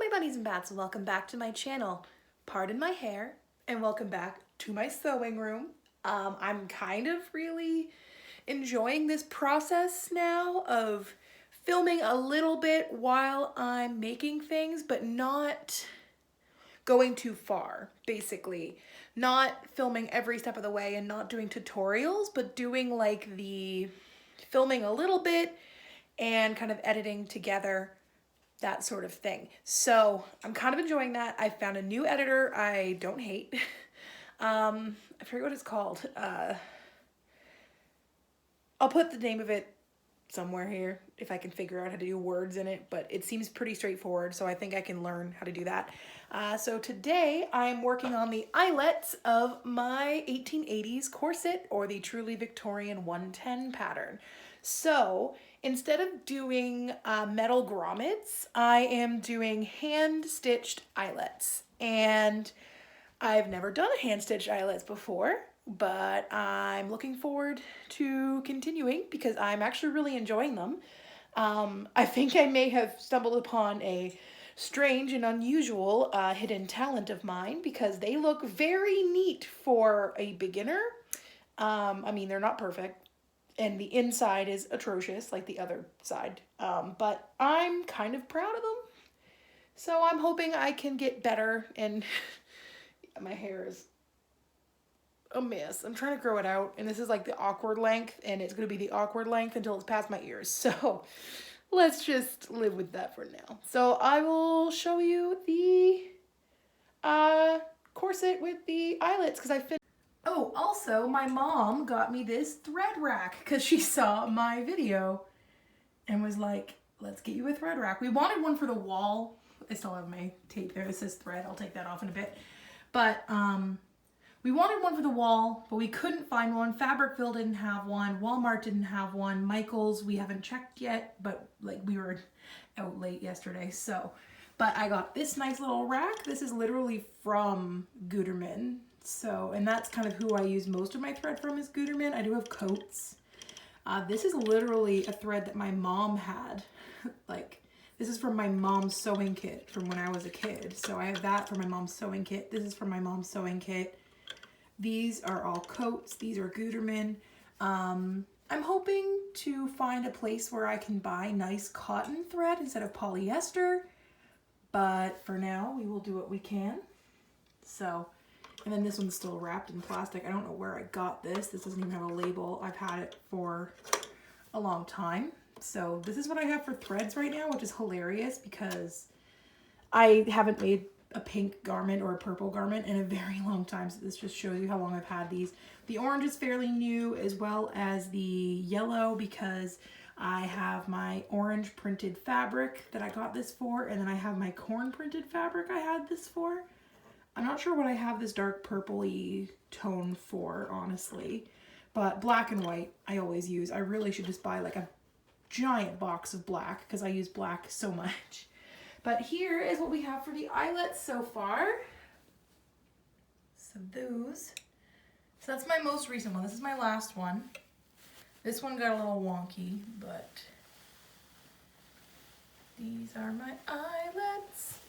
my bunnies and bats, and welcome back to my channel. Pardon my hair, and welcome back to my sewing room. I'm kind of really enjoying this process now of filming a little bit while I'm making things, but not going too far, basically. Not filming every step of the way and not doing tutorials, but doing like the filming a little bit and kind of editing together, that sort of thing. So I'm kind of enjoying that. I found a new editor I don't hate. I forget what it's called. I'll put the name of it somewhere here if I can figure out how to do words in it, but it seems pretty straightforward, so I think I can learn how to do that. So today I'm working on the eyelets of my 1880s corset, or the Truly Victorian 110 pattern. So instead of doing metal grommets, I am doing hand-stitched eyelets. And I've never done a hand-stitched eyelets before, but I'm looking forward to continuing because I'm actually really enjoying them. I think I may have stumbled upon a strange and unusual hidden talent of mine because they look very neat for a beginner. I mean, they're not perfect, and the inside is atrocious like the other side, but I'm kind of proud of them. So I'm hoping I can get better, and my hair is a mess. I'm trying to grow it out, and this is like the awkward length, and it's going to be the awkward length until it's past my ears. So let's just live with that for now. So I will show you the corset with the eyelets because I finished. Oh, also my mom got me this thread rack because she saw my video and was like, let's get you a thread rack. We wanted one for the wall. I still have my tape there. It says thread. I'll take that off in a bit. But we wanted one for the wall, but we couldn't find one. Fabricville didn't have one. Walmart didn't have one. Michael's, we haven't checked yet, but like we were out late yesterday. So, but I got this nice little rack. This is literally from Gutermann. So, and that's kind of who I use most of my thread from is Gutermann. I do have coats. This is literally a thread that my mom had. Like, this is from my mom's sewing kit from when I was a kid. So I have that for my mom's sewing kit. This is from my mom's sewing kit. These are all coats. These are Gutermann. I'm hoping to find a place where I can buy nice cotton thread instead of polyester. But for now, we will do what we can. So, and then this one's still wrapped in plastic. I don't know where I got this. This doesn't even have a label. I've had it for a long time. So this is what I have for threads right now, which is hilarious because I haven't made a pink garment or a purple garment in a very long time. So this just shows you how long I've had these. The orange is fairly new, as well as the yellow, because I have my orange printed fabric that I got this for, and then I have my corn printed fabric I had this for. I'm not sure what I have this dark purpley tone for, honestly, but black and white I always use. I really should just buy like a giant box of black because I use black so much. But here is what we have for the eyelets so far. So those. So that's my most recent one. This is my last one. This one got a little wonky, but these are my eyelets.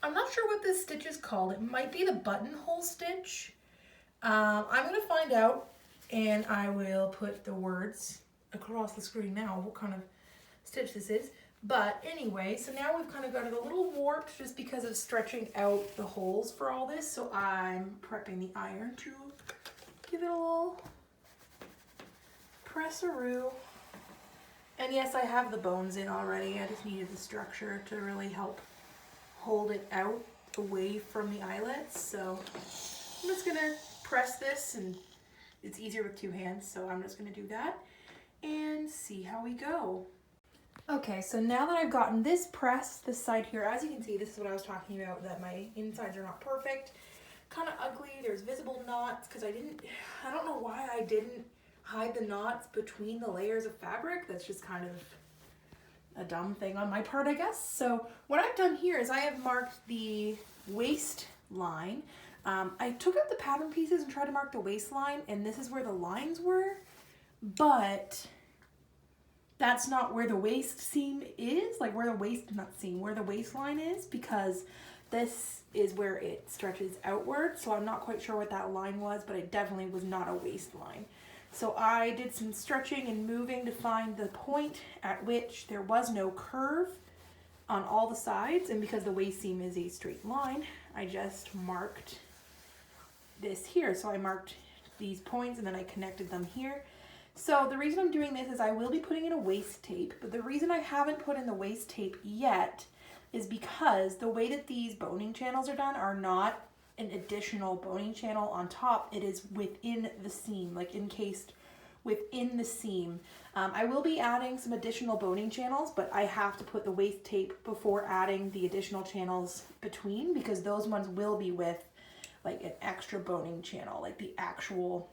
I'm not sure what this stitch is called. It might be the buttonhole stitch. I'm going to find out, and I will put the words across the screen now what kind of stitch this is. But anyway, so now we've kind of got it a little warped just because of stretching out the holes for all this. So I'm prepping the iron to give it a little press-a-roo. And yes, I have the bones in already. I just needed the structure to really help hold it out away from the eyelets. So I'm just gonna press this, and it's easier with two hands, so I'm just gonna do that and see how we go. Okay, so now that I've gotten this pressed, this side here, as you can see, this is what I was talking about, that my insides are not perfect, kind of ugly. There's visible knots because I don't know why I didn't hide the knots between the layers of fabric. That's just kind of a dumb thing on my part, I guess. So what I've done here is I have marked the waistline. I took out the pattern pieces and tried to mark the waistline, and this is where the lines were, but that's not where the waist seam is, like where the where the waistline is, because this is where it stretches outward. So I'm not quite sure what that line was, but it definitely was not a waistline. So I did some stretching and moving to find the point at which there was no curve on all the sides, and because the waist seam is a straight line, I just marked this here. So I marked these points and then I connected them here. So the reason I'm doing this is I will be putting in a waist tape, but the reason I haven't put in the waist tape yet is because the way that these boning channels are done are not an additional boning channel on top. It is within the seam, like encased within the seam. I will be adding some additional boning channels, but I have to put the waist tape before adding the additional channels between, because those ones will be with like an extra boning channel, like the actual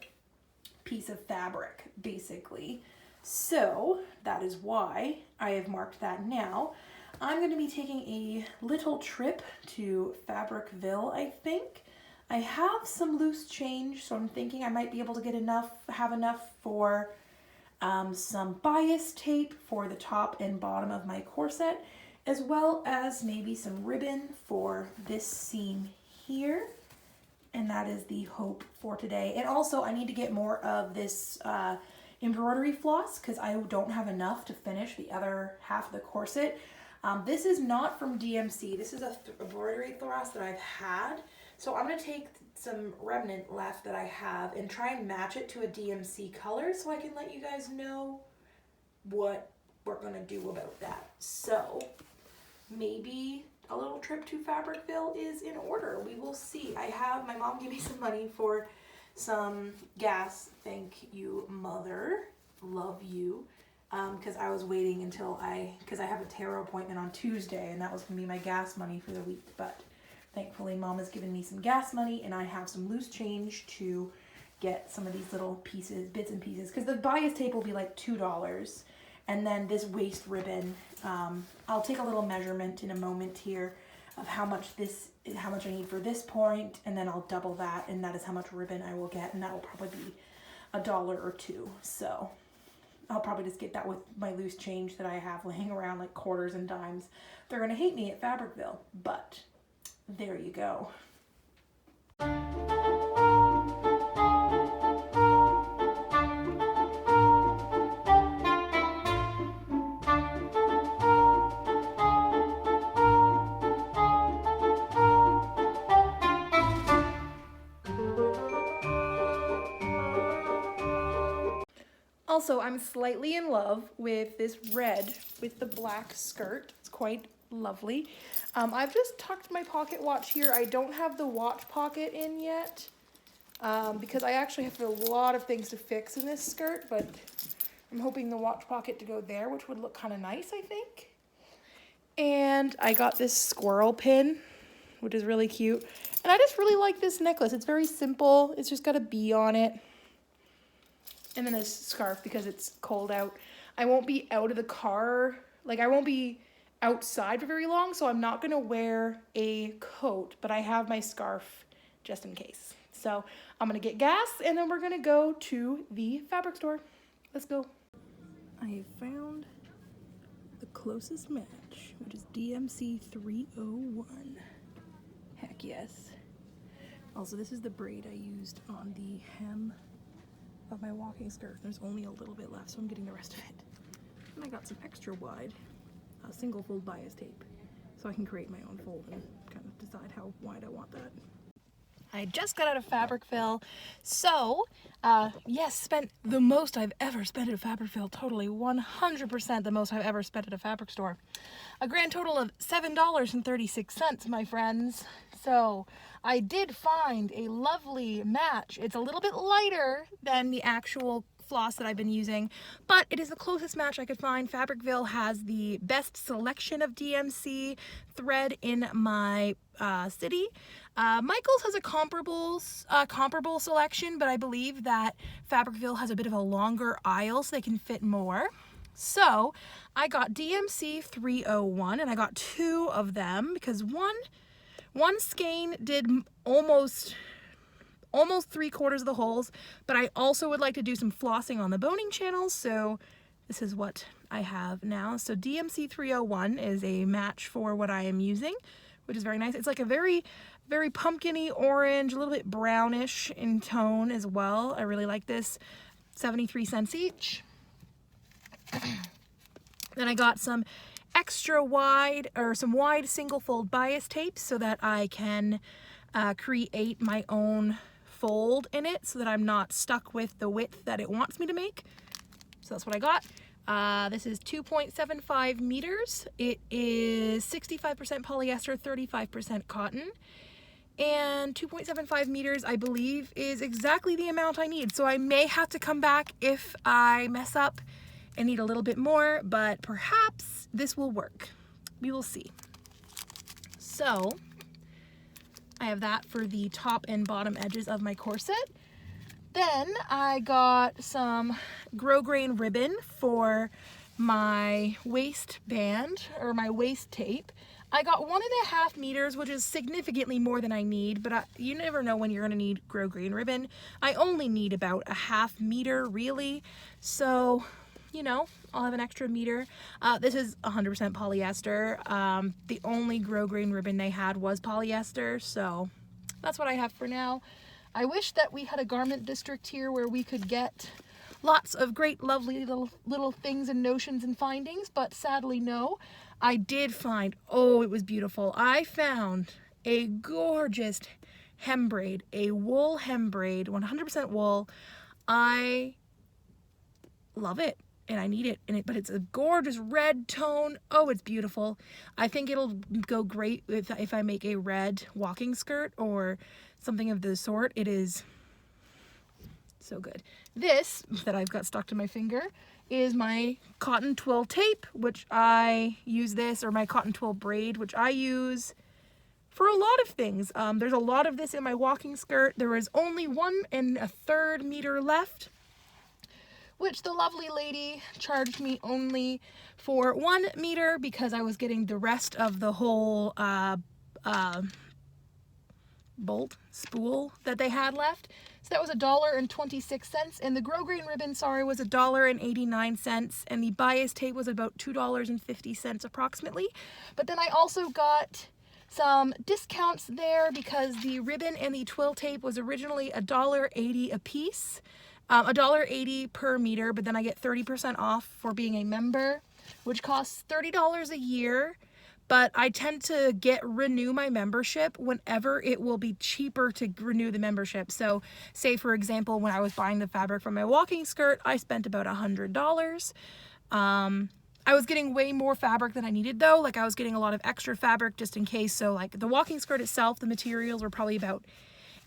piece of fabric basically. So that is why I have marked that now. I'm going to be taking a little trip to Fabricville, I think. I have some loose change, so I'm thinking I might be able to get have enough for some bias tape for the top and bottom of my corset, as well as maybe some ribbon for this seam here. And that is the hope for today. And also I need to get more of this embroidery floss, because I don't have enough to finish the other half of the corset. This is not from DMC. This is a embroidery floss that I've had. So I'm going to take some remnant left that I have and try and match it to a DMC color so I can let you guys know what we're going to do about that. So maybe a little trip to Fabricville is in order. We will see. My mom gave me some money for some gas. Thank you, Mother. Love you. Because I was waiting until because I have a tarot appointment on Tuesday, and that was going to be my gas money for the week. But thankfully, Mom has given me some gas money, and I have some loose change to get some of these little pieces, bits and pieces. Because the bias tape will be like $2. And then this waist ribbon, I'll take a little measurement in a moment here of how much I need for this point, and then I'll double that, and that is how much ribbon I will get, and that will probably be $1 or $2. So I'll probably just get that with my loose change that I have laying around, like quarters and dimes. They're gonna hate me at Fabricville, but there you go. Also, I'm slightly in love with this red with the black skirt. It's quite lovely. I've just tucked my pocket watch here. I don't have the watch pocket in yet because I actually have a lot of things to fix in this skirt, but I'm hoping the watch pocket to go there, which would look kind of nice, I think. And I got this squirrel pin, which is really cute. And I just really like this necklace. It's very simple. It's just got a bee on it. And then this scarf because it's cold out. I won't be out of the car. Like, I won't be outside for very long, so I'm not going to wear a coat, but I have my scarf just in case. So I'm going to get gas, and then we're going to go to the fabric store. Let's go. I have found the closest match, which is DMC 301. Heck yes. Also, this is the braid I used on the hem of my walking skirt. There's only a little bit left, so I'm getting the rest of it. And I got some extra wide single fold bias tape, so I can create my own fold and kind of decide how wide I want that. I just got out of Fabricville, so yes, spent the most I've ever spent at Fabricville, totally 100% the most I've ever spent at a fabric store. A grand total of $7.36, my friends. So I did find a lovely match. It's a little bit lighter than the actual floss that I've been using, but it is the closest match I could find. Fabricville has the best selection of DMC thread in my city. Michael's has a comparable selection, but I believe that Fabricville has a bit of a longer aisle so they can fit more. So I got DMC 301, and I got 2 of them because one skein did almost 3/4 of the holes, but I also would like to do some flossing on the boning channels, so this is what I have now. So DMC 301 is a match for what I am using, which is very nice. It's like a very, very pumpkin-y orange, a little bit brownish in tone as well. I really like this. 73 cents each. Then I got some extra wide, or some wide single fold bias tapes so that I can create my own fold in it so that I'm not stuck with the width that it wants me to make. So that's what I got. This is 2.75 meters. It is 65% polyester, 35% cotton. And 2.75 meters, I believe, is exactly the amount I need. So I may have to come back if I mess up and need a little bit more, but perhaps this will work. We will see. So I have that for the top and bottom edges of my corset. Then I got some grosgrain ribbon for my waistband, or my waist tape. I got 1.5 meters, which is significantly more than I need, but you never know when you're gonna need grosgrain ribbon. I only need about 1/2 meter, really. So, you know, I'll have an extra meter. This is 100% polyester. The only grosgrain ribbon they had was polyester, so that's what I have for now. I wish that we had a garment district here where we could get lots of great, lovely little things and notions and findings, but sadly no. I did find, oh, it was beautiful. I found a gorgeous hem braid, a wool hem braid, 100% wool. I love it and I need it, but it's a gorgeous red tone. Oh, it's beautiful. I think it'll go great if I make a red walking skirt or something of the sort. It is so good. This that I've got stuck to my finger is my cotton twill tape, which I use this, or my cotton twill braid, which I use for a lot of things. There's a lot of this in my walking skirt. There is only 1.33 meter left, which the lovely lady charged me only for 1 meter because I was getting the rest of the whole spool that they had left. So that was $1.26, and the grosgrain ribbon, sorry, was $1.89, and the bias tape was about $2.50 approximately. But then I also got some discounts there because the ribbon and the twill tape was originally $1.80 a piece, $1.80 per meter, but then I get 30% off for being a member, which costs $30 a year. But I tend to renew my membership whenever it will be cheaper to renew the membership. So say, for example, when I was buying the fabric for my walking skirt, I spent about $100. I was getting way more fabric than I needed though. Like I was getting a lot of extra fabric just in case. So like the walking skirt itself, the materials were probably about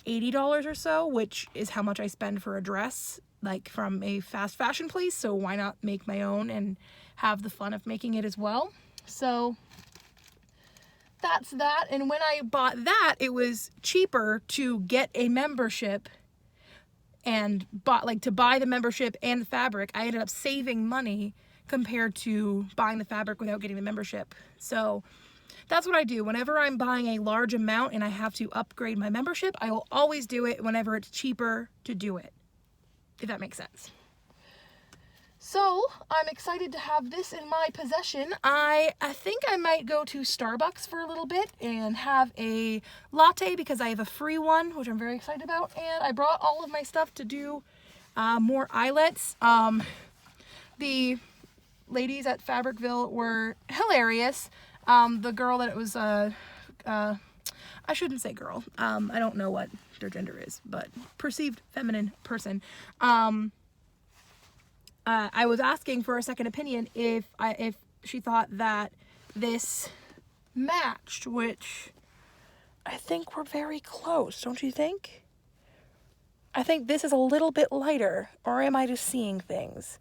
$80 or so, which is how much I spend for a dress, like from a fast fashion place. So why not make my own and have the fun of making it as well? So that's that. And when I bought that, it was cheaper to get a membership and to buy the membership and the fabric. I ended up saving money compared to buying the fabric without getting the membership. So that's what I do. Whenever I'm buying a large amount and I have to upgrade my membership, I will always do it whenever it's cheaper to do it, if that makes sense. So I'm excited to have this in my possession. I think I might go to Starbucks for a little bit and have a latte because I have a free one, which I'm very excited about. And I brought all of my stuff to do more eyelets. The ladies at Fabricville were hilarious. The girl that it was, I shouldn't say girl. I don't know what their gender is, but perceived feminine person. I was asking for a second opinion if she thought that this matched, which I think we're very close, don't you think? I think this is a little bit lighter, or am I just seeing things?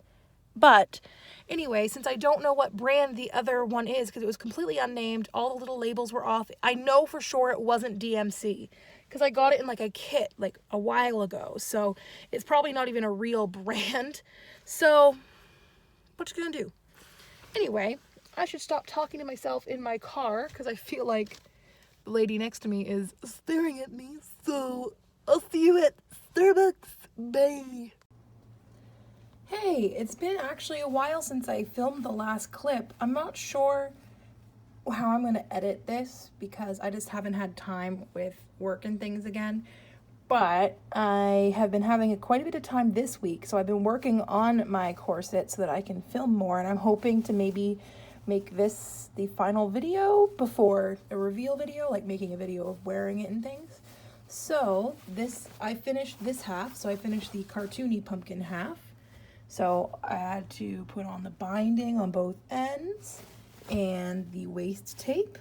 But anyway, since I don't know what brand the other one is, because it was completely unnamed, all the little labels were off, I know for sure it wasn't DMC, because I got it in like a kit like a while ago, so it's probably not even a real brand. So what you gonna do? Anyway, I should stop talking to myself in my car because I feel like the lady next to me is staring at me. So I'll see you at Starbucks. Bye. Hey, it's been actually a while since I filmed the last clip. I'm not sure how I'm gonna edit this because I just haven't had time with work and things again. But I have been having quite a bit of time this week, so I've been working on my corset so that I can film more, and I'm hoping to maybe make this the final video before a reveal video, like making a video of wearing it and things. So I finished this half, so I finished the cartoony pumpkin half. So I had to put on the binding on both ends and the waist tape.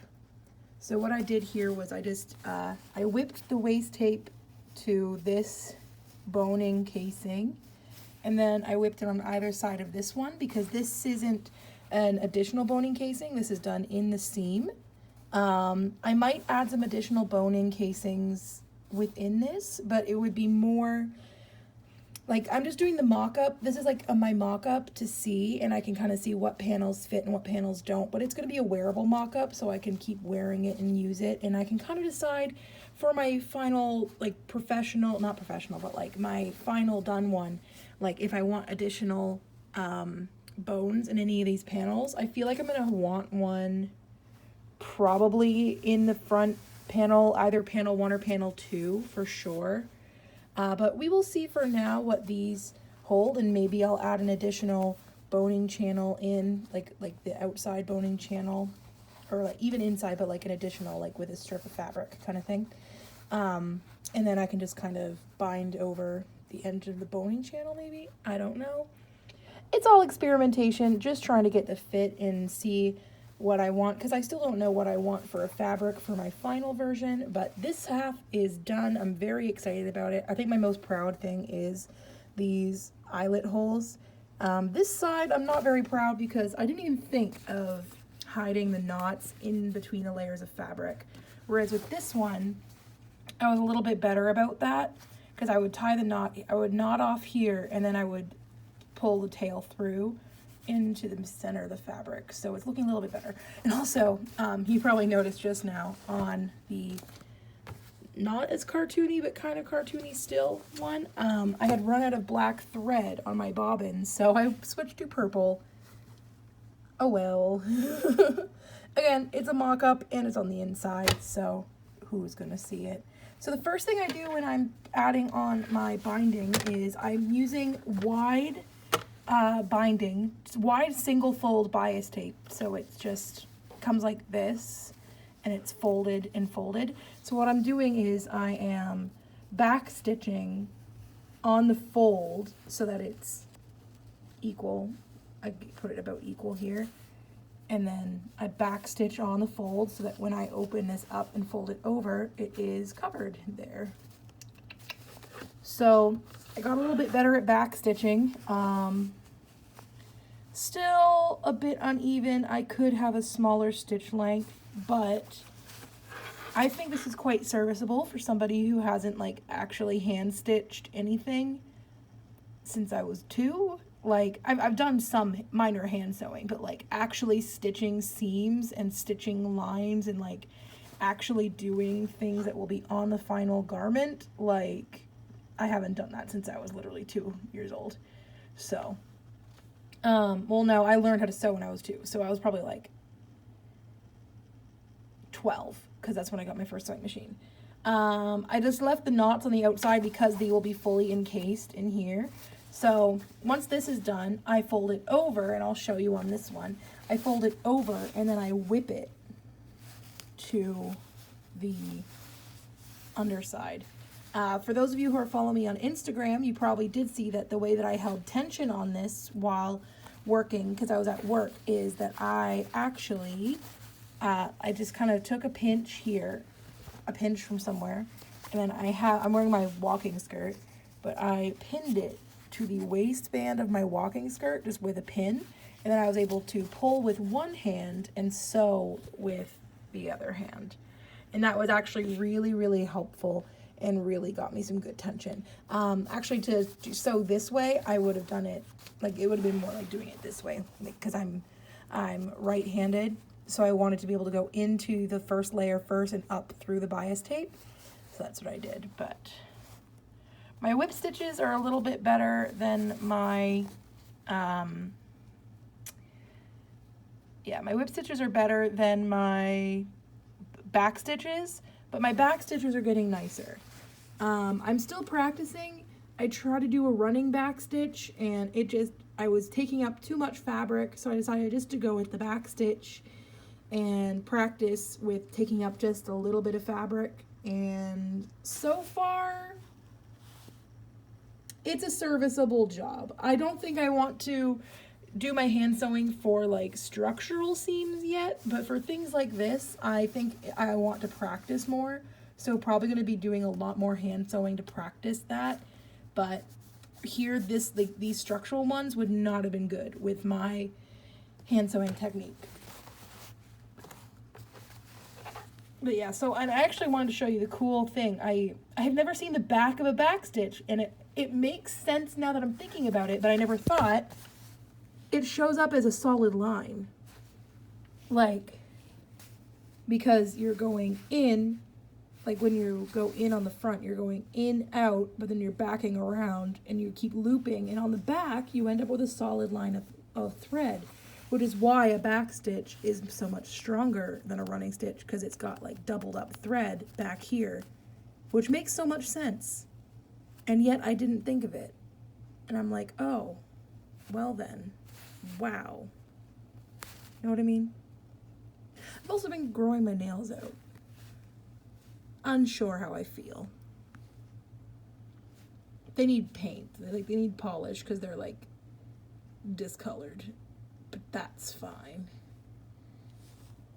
So what I did here was I whipped the waist tape to this boning casing, and then I whipped it on either side of this one because this isn't an additional boning casing. This is done in the seam. I might add some additional boning casings within this, but it would be more like I'm just doing the mock-up. This is like my mock-up to see, and I can kind of see what panels fit and what panels don't, but it's going to be a wearable mock-up so I can keep wearing it and use it, and I can kind of decide for my final, like not professional, but like my final done one, like if I want additional bones in any of these panels. I feel like I'm going to want one probably in the front panel, either panel 1 or panel 2 for sure. But we will see for now what these hold, and maybe I'll add an additional boning channel in, like the outside boning channel, or like even inside, but like an additional, like with a strip of fabric kind of thing. And then I can just kind of bind over the end of the boning channel maybe. I don't know. It's all experimentation, just trying to get the fit and see what I want, because I still don't know what I want for a fabric for my final version, but this half is done. I'm very excited about it. I think my most proud thing is these eyelet holes. This side I'm not very proud because I didn't even think of hiding the knots in between the layers of fabric, whereas with this one I was a little bit better about that, because I would tie the knot, I would knot off here, and then I would pull the tail through into the center of the fabric, so it's looking a little bit better. And also, you probably noticed just now on the not as cartoony but kind of cartoony still one, I had run out of black thread on my bobbin, so I switched to purple. Oh well. Again, it's a mock-up and it's on the inside, so who's gonna see it? So the first thing I do when I'm adding on my binding is I'm using wide wide single fold bias tape. So it just comes like this, and it's folded and folded. So what I'm doing is I am back stitching on the fold so that it's equal. I put it about equal here. And then I back stitch on the fold so that when I open this up and fold it over, it is covered there. So I got a little bit better at back stitching. Still a bit uneven. I could have a smaller stitch length, but I think this is quite serviceable for somebody who hasn't like actually hand stitched anything since I was 2. Like I've done some minor hand sewing, but like actually stitching seams and stitching lines and like actually doing things that will be on the final garment, like I haven't done that since I was literally 2 years old. So well, no, I learned how to sew when I was 2, so I was probably like 12, because that's when I got my first sewing machine. I just left the knots on the outside because they will be fully encased in here. So once this is done, I fold it over, and I'll show you on this one. I fold it over, and then I whip it to the underside. For those of you who are following me on Instagram, you probably did see that the way that I held tension on this while working, because I was at work, is that I actually, I just kind of took a pinch here, a pinch from somewhere, and then I'm wearing my walking skirt, but I pinned it to the waistband of my walking skirt just with a pin, and then I was able to pull with one hand and sew with the other hand. And that was actually really, really helpful and really got me some good tension. Actually, to sew this way, I would have done it, like it would have been more like doing it this way, because I'm right-handed, so I wanted to be able to go into the first layer first and up through the bias tape. So that's what I did. But my whip stitches are a little bit better than my Yeah, my whip stitches are better than my back stitches, but my back stitches are getting nicer. I'm still practicing. I try to do a running back stitch, and I was taking up too much fabric, so I decided just to go with the back stitch and practice with taking up just a little bit of fabric. And so far, it's a serviceable job. I don't think I want to do my hand sewing for like structural seams yet, but for things like this, I think I want to practice more. So probably going to be doing a lot more hand sewing to practice that. But here, these structural ones would not have been good with my hand sewing technique. But yeah, so I actually wanted to show you the cool thing. I have never seen the back of a back stitch, and it makes sense now that I'm thinking about it, but I never thought. It shows up as a solid line. Like, because you're going in, like when you go in on the front, you're going in, out, but then you're backing around and you keep looping. And on the back, you end up with a solid line of thread, which is why a back stitch is so much stronger than a running stitch, because it's got like doubled up thread back here, which makes so much sense. And yet I didn't think of it. And I'm like, oh, well then, wow. You know what I mean? I've also been growing my nails out. Unsure how I feel. They need paint. They need polish because they're like discolored. But that's fine.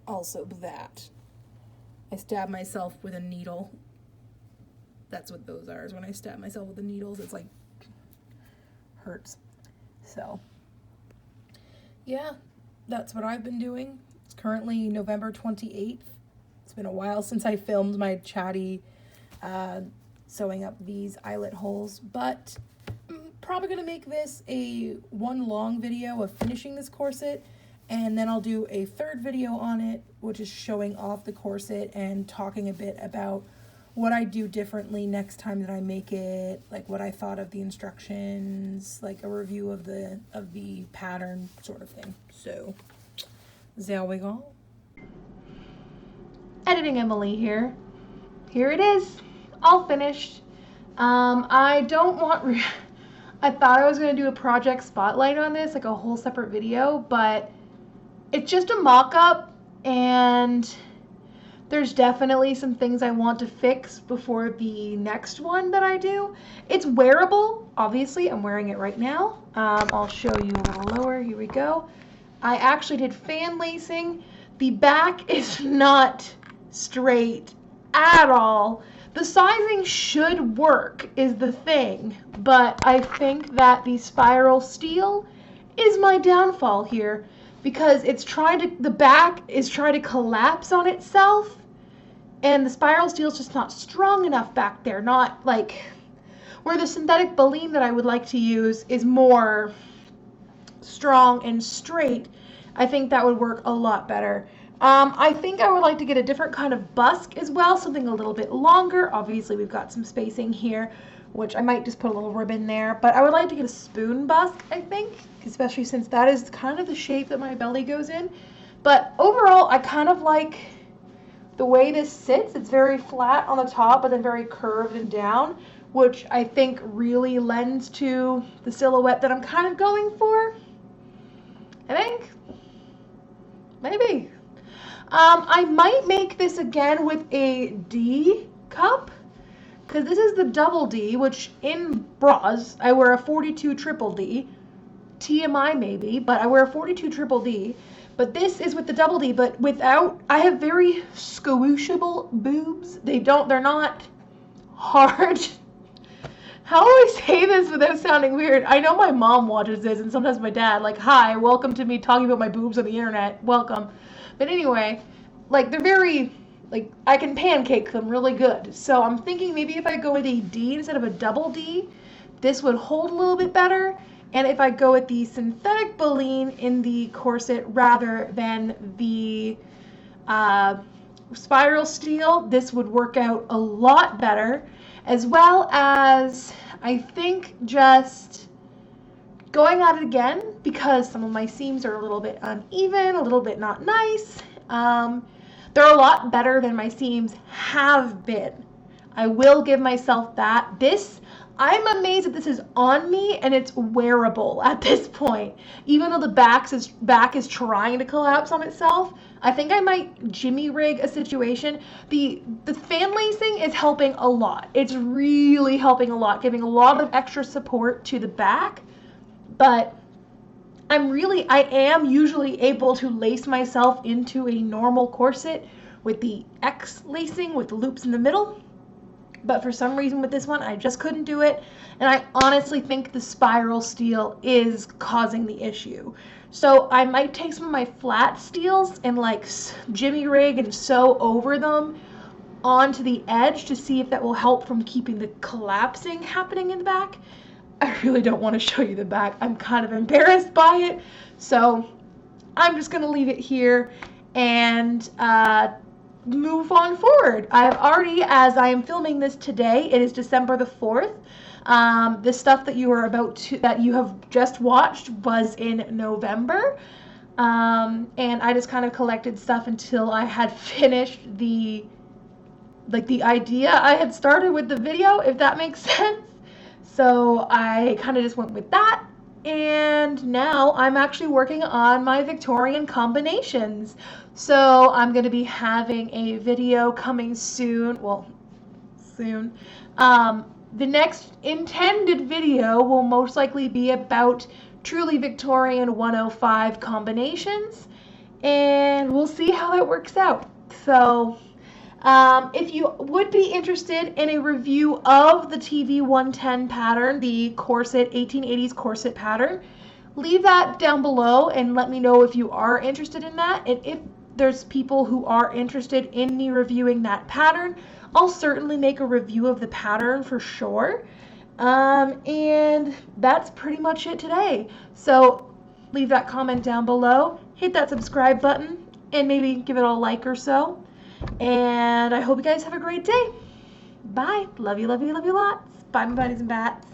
Also that. I stab myself with a needle. That's what those are, is when I stab myself with the needles. It's like hurts. So yeah, that's what I've been doing. It's currently November 28th. It's been a while since I filmed my chatty sewing up these eyelet holes, but I'm probably going to make this a one long video of finishing this corset, and then I'll do a third video on it, which is showing off the corset and talking a bit about what I do differently next time that I make it, like what I thought of the instructions, like a review of the pattern sort of thing. So there we go. Editing Emily here. Here it is, all finished. I don't want, I thought I was gonna do a project spotlight on this, like a whole separate video, but it's just a mock-up, and there's definitely some things I want to fix before the next one that I do. It's wearable, obviously. I'm wearing it right now. I'll show you a little lower. Here we go. I actually did fan lacing. The back is not straight at all. The sizing should work is the thing, but I think that the spiral steel is my downfall here, because the back is trying to collapse on itself, and the spiral steel is just not strong enough back there. Not like where the synthetic baleen that I would like to use is more strong and straight. I think that would work a lot better. I think I would like to get a different kind of busk as well, something a little bit longer. Obviously we've got some spacing here, which I might just put a little ribbon there, but I would like to get a spoon busk, I think, especially since that is kind of the shape that my belly goes in. But overall, I kind of like the way this sits. It's very flat on the top, but then very curved and down, which I think really lends to the silhouette that I'm kind of going for. I think. Maybe. I might make this again with a D cup, because this is the double D, which in bras, I wear a 42 triple D. TMI maybe, but I wear a 42 triple D. But this is with the double D, but without, I have very squooshable boobs. They're not hard. How do I say this without sounding weird? I know my mom watches this, and sometimes my dad, like, hi, welcome to me talking about my boobs on the internet, welcome. But anyway, like, they're very, like, I can pancake them really good. So I'm thinking maybe if I go with a D instead of a double D, this would hold a little bit better. And if I go with the synthetic baleen in the corset rather than the spiral steel, this would work out a lot better. As well as, I think, just going at it again because some of my seams are a little bit uneven, a little bit not nice. They're a lot better than my seams have been. I will give myself that. I'm amazed that this is on me and it's wearable at this point. Even though the back is trying to collapse on itself, I think I might jimmy rig a situation. The fan lacing is helping a lot. It's really helping a lot, giving a lot of extra support to the back. But I am usually able to lace myself into a normal corset with the X lacing with the loops in the middle. But for some reason with this one, I just couldn't do it. And I honestly think the spiral steel is causing the issue. So I might take some of my flat steels and like jimmy rig and sew over them onto the edge to see if that will help from keeping the collapsing happening in the back. I really don't want to show you the back. I'm kind of embarrassed by it. So I'm just going to leave it here and move on forward. I've already, as I am filming this today, it is December the 4th. The stuff that that you have just watched was in November. And I just kind of collected stuff until I had finished the idea I had started with the video, if that makes sense. So I kind of just went with that. And now I'm actually working on my Victorian combinations. So I'm going to be having a video coming soon. Well, soon. The next intended video will most likely be about Truly Victorian 105 combinations. And we'll see how that works out. So if you would be interested in a review of the TV110 pattern, the corset, 1880s corset pattern, leave that down below and let me know if you are interested in that. And if there's people who are interested in me reviewing that pattern, I'll certainly make a review of the pattern for sure. And that's pretty much it today. So leave that comment down below, hit that subscribe button, and maybe give it a like or so. And I hope you guys have a great day. Bye. Love you, love you, love you lots. Bye, my buddies and bats.